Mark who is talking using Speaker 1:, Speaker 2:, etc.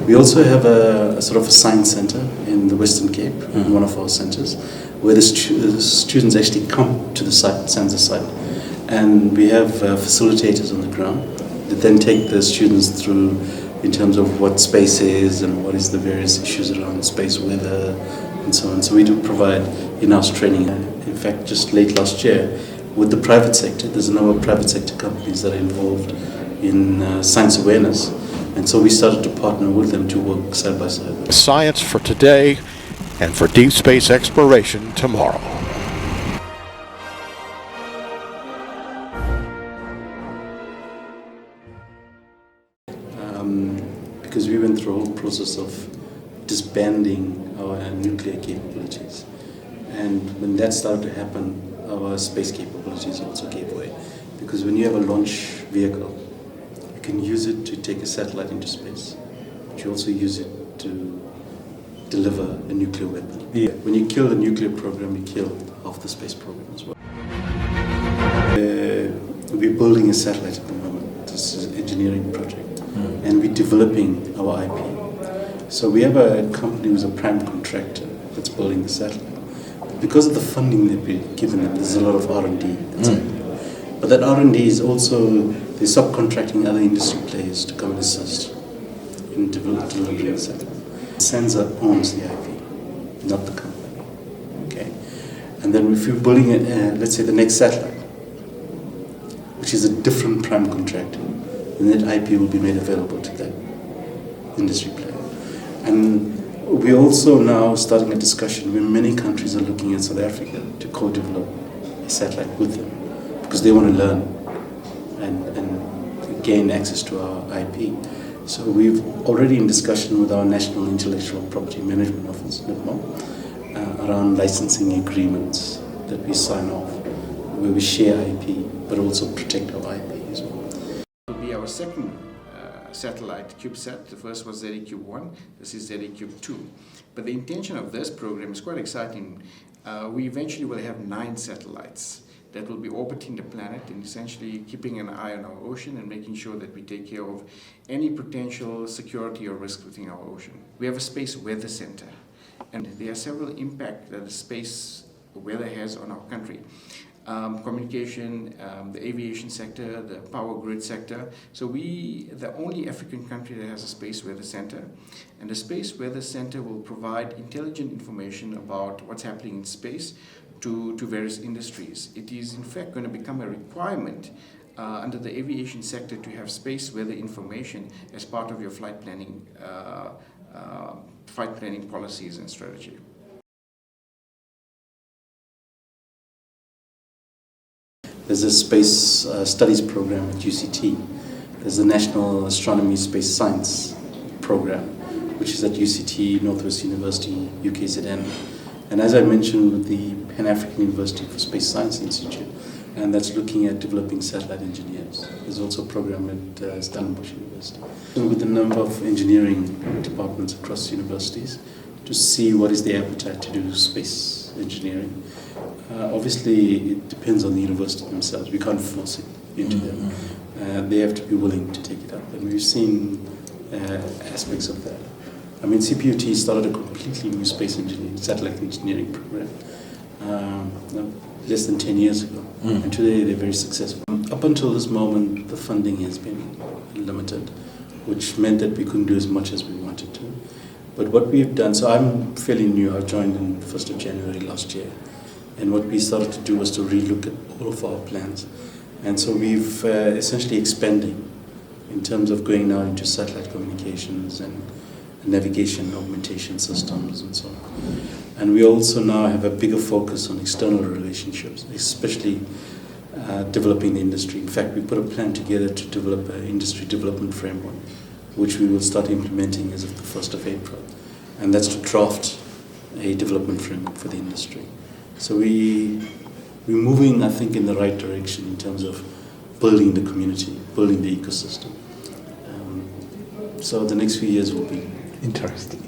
Speaker 1: We also have a sort of a science center in the Western Cape, in one of our centers, where the students actually come to the site, Sansa site, and we have facilitators on the ground that then take the students through in terms of what space is and what is the various issues around space weather and so on. So we do provide in-house training. In fact, just late last year, with the private sector, there's a number of private sector companies that are involved in science awareness, and so we started to partner with them to work side by side.
Speaker 2: Science for today and for deep space exploration tomorrow.
Speaker 1: Because we went through a whole process of disbanding our nuclear capabilities, and when that started to happen, our space capabilities also gave way. Because when you have a launch vehicle, you can use it to take a satellite into space, but you also use it to deliver a nuclear weapon. Yeah. When you kill the nuclear program, you kill half the space program as well. We're building a satellite at the moment. This is an engineering project, and we're developing our IP. So we have a company who's a prime contractor that's building the satellite. Because of the funding that we've given them, there's a lot of R&D. But that R&D is also, they're subcontracting other industry players to come and assist in delivering the satellite. Sansa owns the IP, not the company. Okay, and then if you're building, let's say, the next satellite, which is a different prime contractor, then that IP will be made available to that industry player. And we're also now starting a discussion where many countries are looking at South Africa to co-develop a satellite with them, because they want to learn and gain access to our IP. So we've already in discussion with our National Intellectual Property Management Office, NIPMO, around licensing agreements that we sign off, where we share IP, but also protect our IP as well.
Speaker 3: It will be our second satellite CubeSat. The first was ZECube-1, this is ZECube-2. But the intention of this program is quite exciting. We eventually will have 9 satellites that will be orbiting the planet and essentially keeping an eye on our ocean and making sure that we take care of any potential security or risk within our ocean. We have a space weather center, and there are several impacts that the space weather has on our country. Communication, the aviation sector, the power grid sector. So the only African country that has a space weather center, and the space weather center will provide intelligent information about what's happening in space to various industries. It is in fact going to become a requirement under the aviation sector to have space weather information as part of your flight planning policies and strategy.
Speaker 1: There's a space studies program at UCT. There's the National Astronomy Space Science program, which is at UCT, Northwest University, UKZN. And as I mentioned, with the Pan-African University for Space Science Institute, and that's looking at developing satellite engineers. There's also a program at Stellenbosch University. So with a number of engineering departments across universities to see what is the appetite to do space engineering. Obviously, it depends on the university themselves. We can't force it into them. They have to be willing to take it up. And we've seen aspects of that. I mean, CPUT started a completely new space engineering, satellite engineering program less than 10 years ago. And today they're very successful. Up until this moment, the funding has been limited, which meant that we couldn't do as much as we wanted to. But what we've done, so I'm fairly new, I joined in 1st of January last year. And what we started to do was to relook at all of our plans. And so we've essentially expanding in terms of going now into satellite communications and navigation augmentation systems and so on. And we also now have a bigger focus on external relationships, especially developing the industry. In fact, we put a plan together to develop an industry development framework, which we will start implementing as of the 1st of April. And that's to draft a development framework for the industry. So we're moving, I think, in the right direction in terms of building the community, building the ecosystem. So the next few years will be interesting.